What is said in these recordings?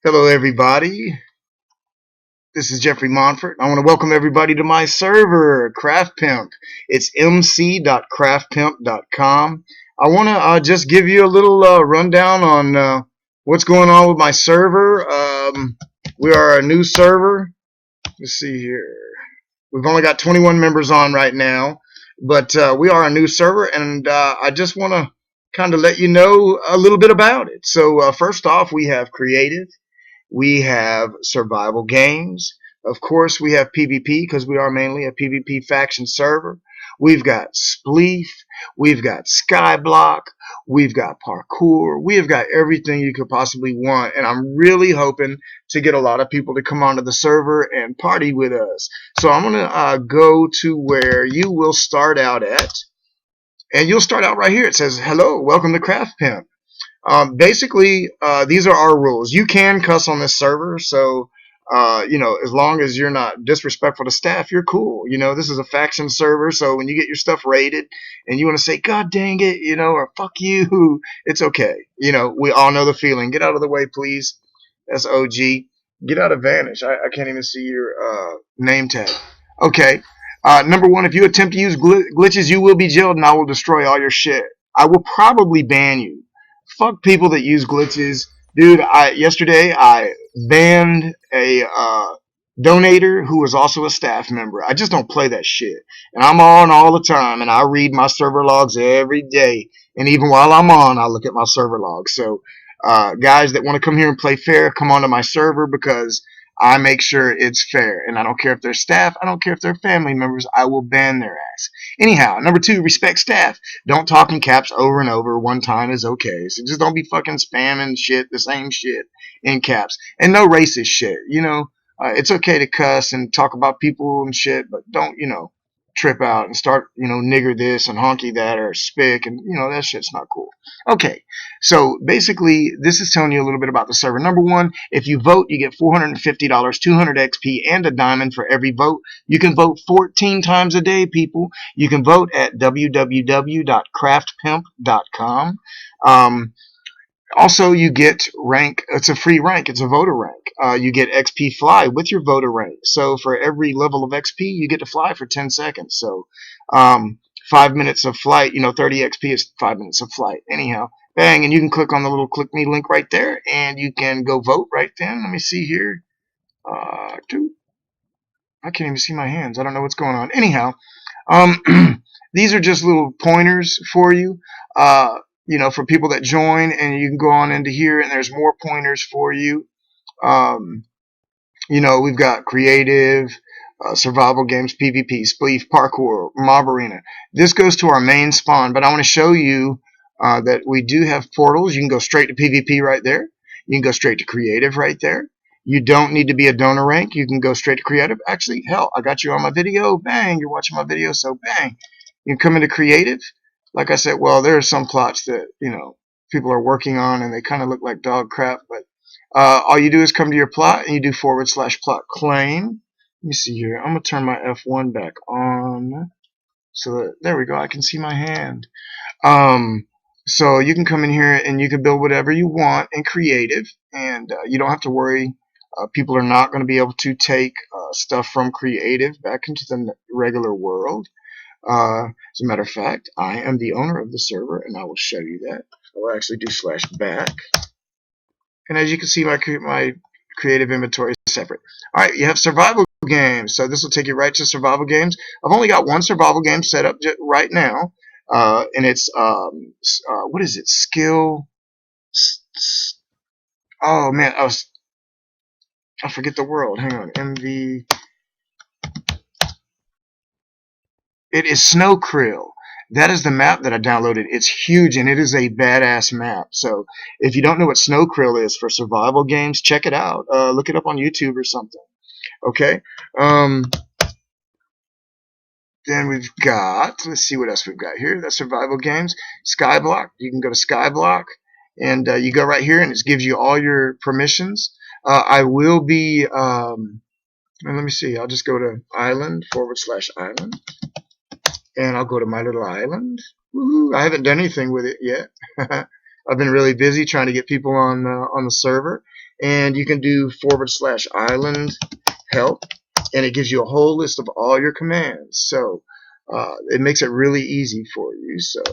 Hello, everybody. This is Jeffrey Monfort. I want to welcome everybody to my server, CraftPimp. It's mc.craftpimp.com. I want to just give you a little rundown on what's going on with my server. We are a new server. Let's see here. We've only got 21 members on right now, but we are a new server, and I just want to kind of let you know a little bit about it. So first off, we have creative. We have survival games. Of course, we have PvP because we are mainly a PvP faction server. We've got spleef. We've got skyblock. We've got parkour. We have got everything you could possibly want. And I'm really hoping to get a lot of people to come onto the server and party with us. So I'm going to go to where you will start out at. And you'll start out right here. It says, hello, welcome to CraftPimp. Basically, these are our rules. You can cuss on this server, so as long as you're not disrespectful to staff, you're cool. This is a faction server, so when you get your stuff raided and you want to say, God dang it, or fuck you, it's okay. We all know the feeling. Get out of the way, please. That's OG. Get out of Vanish. I can't even see your name tag. Okay. Number one, if you attempt to use glitches, you will be jailed and I will destroy all your shit. I will probably ban you. Fuck people that use glitches. Dude, yesterday I banned a donator who was also a staff member. I just don't play that shit. And I'm on all the time, and I read my server logs every day. And even while I'm on, I look at my server logs. So, guys that want to come here and play fair, come onto my server because I make sure it's fair. And I don't care if they're staff. I don't care if they're family members. I will ban their ass. Anyhow, number two, respect staff. Don't talk in caps over and over. One time is okay. So just don't be fucking spamming shit, the same shit in caps. And no racist shit. It's okay to cuss and talk about people and shit, but don't, trip out and start, nigger this and honky that or spick and, that shit's not cool. Okay, so basically, this is telling you a little bit about the server. Number one, if you vote, you get $450, 200 XP, and a diamond for every vote. You can vote 14 times a day, people. You can vote at www.craftpimp.com. Also, you get rank. It's a free rank. It's a voter rank. You get xpfly with your voter rank. So for every level of XP, you get to fly for 10 seconds. So 5 minutes of flight, 30 XP is 5 minutes of flight. Anyhow, bang, and you can click on the little click me link right there, and you can go vote right then. Let me see here. I can't even see my hands. I don't know what's going on. Anyhow, these are just little pointers for you. For people that join, and you can go on into here, and there's more pointers for you. We've got creative, survival games, PvP, spleef, parkour, mobarena. This goes to our main spawn, but I want to show you that we do have portals. You can go straight to PvP right there. You can go straight to creative right there. You don't need to be a donor rank. You can go straight to creative. Actually, hell, I got you on my video. Bang, you're watching my video, so bang. You can come into creative. Like I said, well, there are some plots that, people are working on, and they kind of look like dog crap, but all you do is come to your plot, and you do /plot claim. Let me see here. I'm going to turn my F1 back on. So that, there we go. I can see my hand. So you can come in here, and you can build whatever you want in creative, and you don't have to worry. People are not going to be able to take stuff from creative back into the regular world. As a matter of fact, I am the owner of the server, and I will show you that. I will actually do /back. And as you can see, my creative inventory is separate. All right, you have survival games. So this will take you right to survival games. I've only got one survival game set up right now, and it's what is it? Skill. Oh man, I forget the world. Hang on, MV. It is Snow Krill. That is the map that I downloaded. It's huge, and it is a badass map. So if you don't know what Snow Krill is for survival games, check it out. Look it up on YouTube or something. Okay. Then we've got, let's see what else we've got here. That's survival games. Skyblock. You can go to Skyblock, and you go right here, and it gives you all your permissions. I will be, let me see. I'll just go to island /island. And I'll go to my little island. Woohoo! I haven't done anything with it yet. I've been really busy trying to get people on the server, and you can do /island help, and it gives you a whole list of all your commands. So it makes it really easy for you. So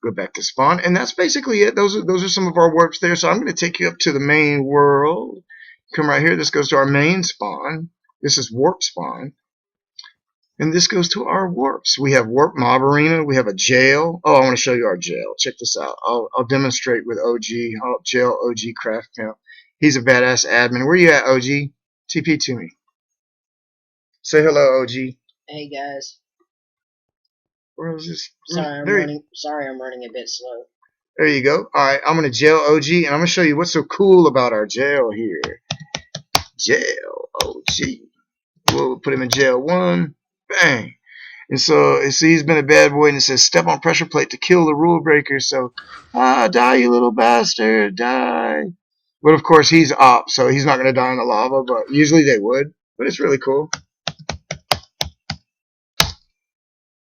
go back to spawn, and that's basically it. Those are some of our warps there. So I'm going to take you up to the main world. Come right here. This goes to our main spawn. This is warp spawn. And this goes to our warps. We have warp mobarena. We have a jail. Oh, I want to show you our jail. Check this out. I'll demonstrate with OG. Jail OG CraftPimp. He's a badass admin. Where you at, OG? TP to me. Say hello, OG. Hey guys. Where is this? Sorry, I'm running a bit slow. There you go. All right, I'm gonna jail OG, and I'm gonna show you what's so cool about our jail here. Jail OG. We'll put him in jail 1. Bang. And so he's been a bad boy, and it says step on pressure plate to kill the rule breaker. So, die, you little bastard, die. But of course he's op, so he's not gonna die in the lava. But usually they would. But it's really cool.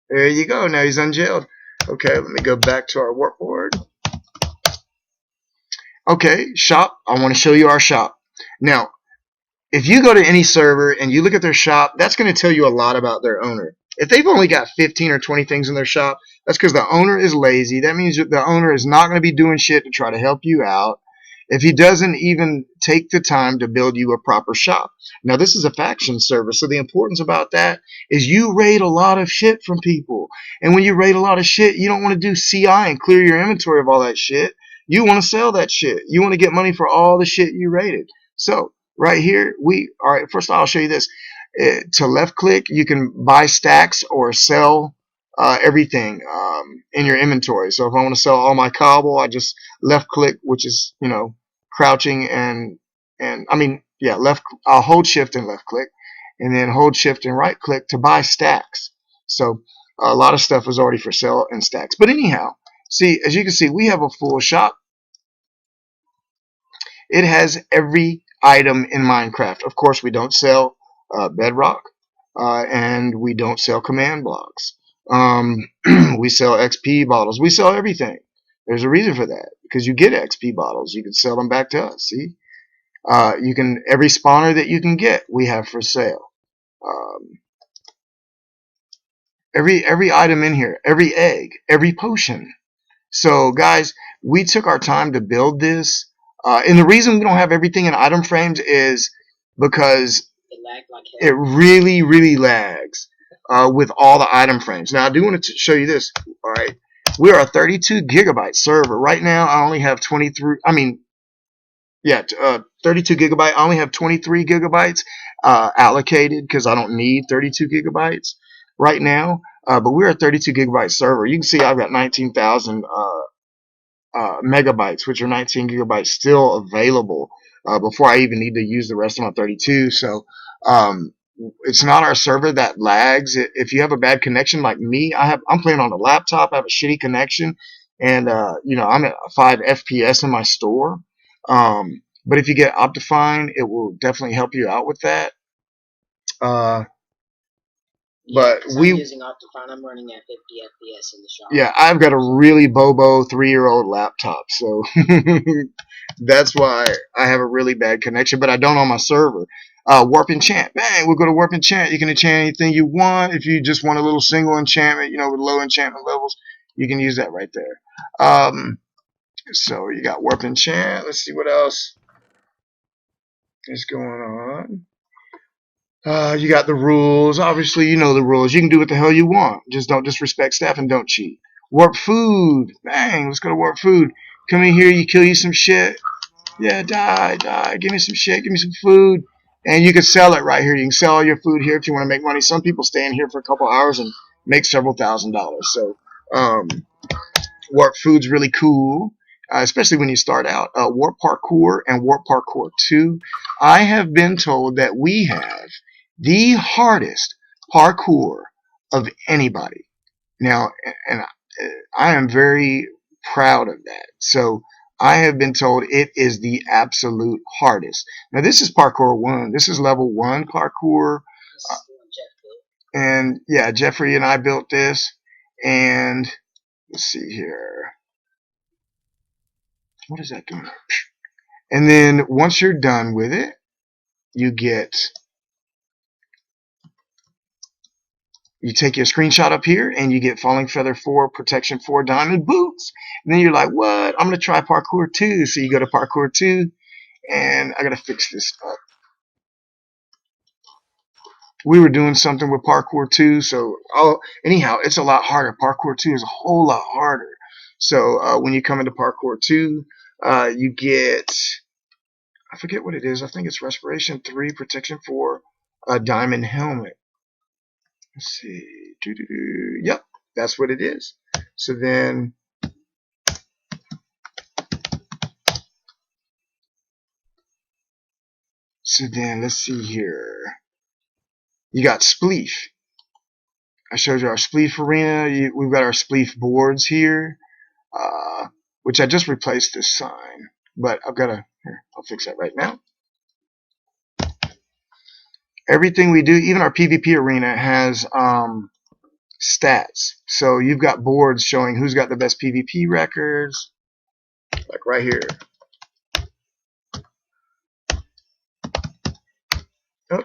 There you go. Now he's unjailed. Okay, let me go back to our warp board. Okay, shop. I want to show you our shop. Now, if you go to any server and you look at their shop, that's going to tell you a lot about their owner. If they've only got 15 or 20 things in their shop, that's because the owner is lazy. That means the owner is not going to be doing shit to try to help you out if he doesn't even take the time to build you a proper shop. Now, this is a faction server, so the importance about that is you raid a lot of shit from people. And when you raid a lot of shit, you don't want to do CI and clear your inventory of all that shit. You want to sell that shit. You want to get money for all the shit you raided. So, right here, all right, first I'll show you this. To left click, you can buy stacks or sell everything in your inventory. So if I want to sell all my cobble, I just left click, which is, crouching and I mean, yeah, I'll hold shift and left click, and then hold shift and right click to buy stacks. So a lot of stuff is already for sale in stacks. But anyhow, see, as you can see, we have a full shop. It has every item in Minecraft. Of course, we don't sell bedrock, and we don't sell command blocks. We sell XP bottles. We sell everything. There's a reason for that, because you get XP bottles. You can sell them back to us. See, you can every spawner that you can get, we have for sale. Every item in here, every egg, every potion. So, guys, we took our time to build this. And the reason we don't have everything in item frames is because it really, really lags with all the item frames. Now, I do want to show you this. All right, we are a 32 gigabyte server. Right now, I only have 23. I mean, yeah, 32 gigabyte. I only have 23 gigabytes allocated because I don't need 32 gigabytes right now. But we're a 32 gigabyte server. You can see I've got 19,000 megabytes, which are 19 gigabytes still available before I even need to use the rest of my 32. So it's not our server that lags. If you have a bad connection like me, I'm playing on a laptop. I have a shitty connection, and I'm at 5 FPS in my store. But if you get Optifine, it will definitely help you out with that. But I'm using Optifine. I'm running at 50 FPS in the shop. Yeah, I've got a really bobo 3-year-old laptop, so that's why I have a really bad connection. But I don't on my server. Warp enchant, bang! We'll go to warp enchant. You can enchant anything you want. If you just want a little single enchantment, with low enchantment levels, you can use that right there. So you got warp enchant. Let's see what else is going on. You got the rules. Obviously, you know the rules. You can do what the hell you want. Just don't disrespect staff and don't cheat. Warp food. Bang. Let's go to warp food. Come in here. You kill you some shit. Yeah, die. Give me some shit. Give me some food. And you can sell it right here. You can sell all your food here if you want to make money. Some people stay in here for a couple hours and make several $1,000s. So, warp food's really cool. Especially when you start out. Warp Parkour and Warp Parkour 2. I have been told that we have the hardest parkour of anybody. Now, and I am very proud of that. So I have been told it is the absolute hardest. Now, this is Parkour 1. This is level 1 parkour. And yeah, Jeffrey and I built this. And let's see here. What is that doing? And then once you're done with it, you take your screenshot up here and you get Falling Feather 4, Protection 4 Diamond Boots. And then you're like, what? I'm going to try Parkour 2. So you go to Parkour 2, and I got to fix this up. We were doing something with Parkour 2, so anyhow, it's a lot harder. Parkour 2 is a whole lot harder. So when you come into Parkour 2, you get, I forget what it is. I think it's Respiration 3, Protection 4, Diamond Helmet. Let's see. Yep, that's what it is. So then let's see here. You got spleef. I showed you our spleef arena. We've got our spleef boards here, which I just replaced this sign. But I've got here, I'll fix that right now. Everything we do, even our PvP arena, has stats. So you've got boards showing who's got the best PvP records, like right here. Oh.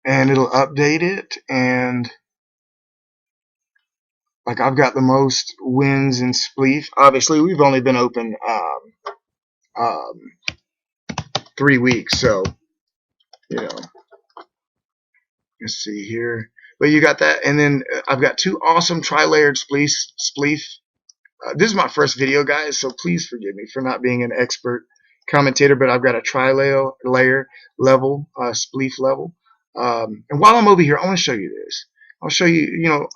And it'll update it, and like I've got the most wins in spleef. Obviously, we've only been open 3 weeks, so you know. Let's see here. But you got that, and then I've got 2 awesome tri-layered spleef. This is my first video, guys, so please forgive me for not being an expert commentator, but I've got a tri-layer level, spleef level. And while I'm over here, I want to show you this. I'll show you,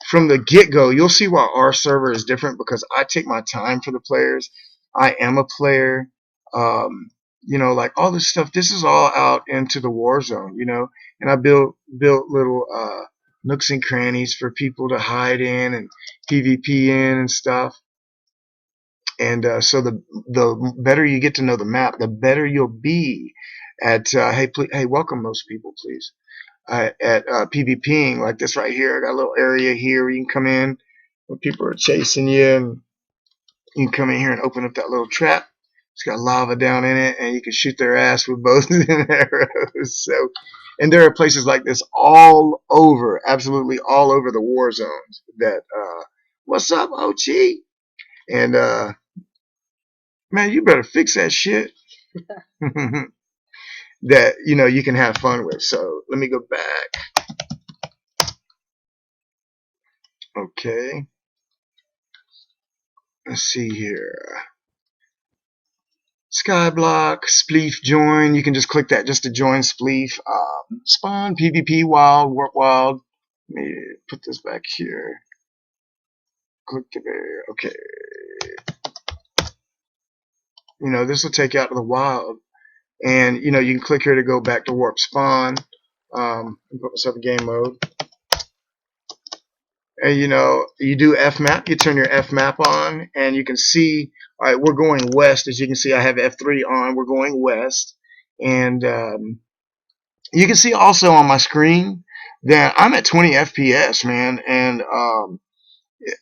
from the get-go, you'll see why our server is different, because I take my time for the players. I am a player. Like all this stuff, this is all out into the war zone, and I built little nooks and crannies for people to hide in and PvP in and stuff. And so the better you get to know the map, the better you'll be at hey, welcome most people, please, at PvPing like this right here. I got a little area here where you can come in when people are chasing you, and you can come in here and open up that little trap. It's got lava down in it, and you can shoot their ass with bows and arrows. So, and there are places like this all over, absolutely all over the war zones. That what's up, OG? And man, you better fix that shit. That you can have fun with. So let me go back. Okay. Let's see here. Skyblock, spleef, join. You can just click that just to join spleef. Spawn, PvP, wild, warp wild. Let me put this back here. Click there. Okay. This will take you out to the wild. And, you can click here to go back to warp spawn. Put myself in game mode. And, you do F-map. You turn your F-map on, and you can see, all right, we're going west. As you can see, I have F3 on. We're going west. And you can see also on my screen that I'm at 20 FPS, man. And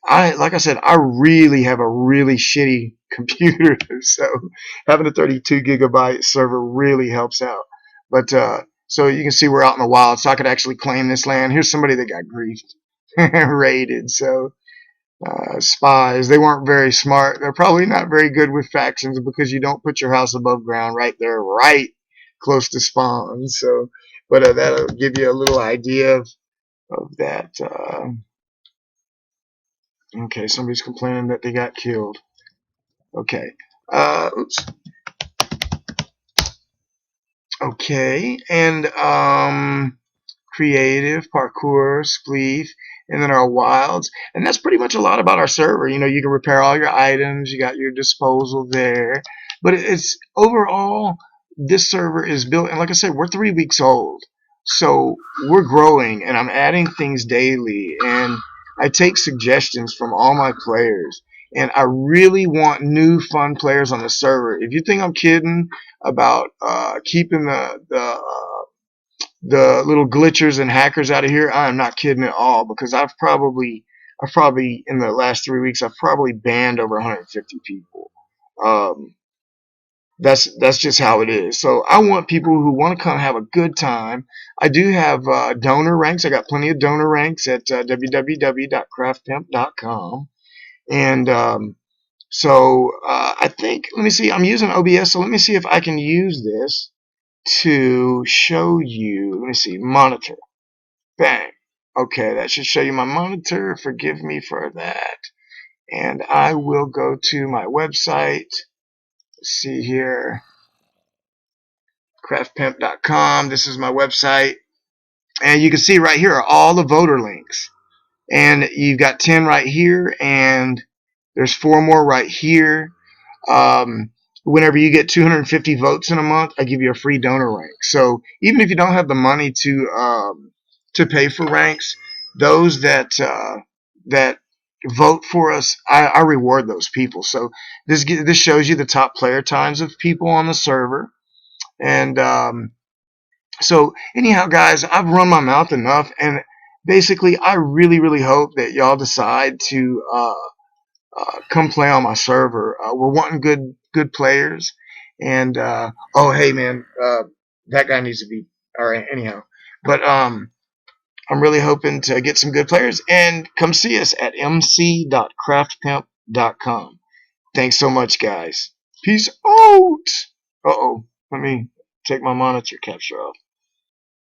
like I said, I really have a really shitty computer, so having a 32 gigabyte server really helps out. But so you can see we're out in the wild, so I could actually claim this land. Here's somebody that got griefed, raided. So spies, they weren't very smart. They're probably not very good with factions, because you don't put your house above ground right there, right close to spawn. So, but that'll give you a little idea of that. Okay, somebody's complaining that they got killed. Okay. Oops. Okay, and creative, parkour, spleef, and then our wilds. And that's pretty much a lot about our server. You can repair all your items. You got your disposal there. But it's overall, this server is built, and like I said, we're 3 weeks old. So we're growing, and I'm adding things daily, and I take suggestions from all my players. And I really want new fun players on the server. If you think I'm kidding about keeping the little glitchers and hackers out of here, I am not kidding at all, because I've probably I've probably, in the last 3 weeks, I've probably banned over 150 people. That's just how it is. So I want people who want to come have a good time. I do have donor ranks. I got plenty of donor ranks at www.craftpimp.com. And so I think, let me see, I'm using OBS, so let me see if I can use this to show you. Let me see, monitor. Bang. Okay, that should show you my monitor. Forgive me for that. And I will go to my website. Let's see here. CraftPimp.com. This is my website. And you can see right here are all the voter links. And you've got 10 right here, and there's 4 more right here. Whenever you get 250 votes in a month, I give you a free donor rank. So even if you don't have the money to pay for ranks, those that vote for us, I reward those people. So this shows you the top player times of people on the server. And so anyhow, guys, I've run my mouth enough, and basically, I really hope that y'all decide to come play on my server. We're wanting good players, and oh hey man, that guy needs to be all right. Anyhow, but I'm really hoping to get some good players, and come see us at mc.craftpimp.com. Thanks so much, guys. Peace out. Let me take my monitor capture off.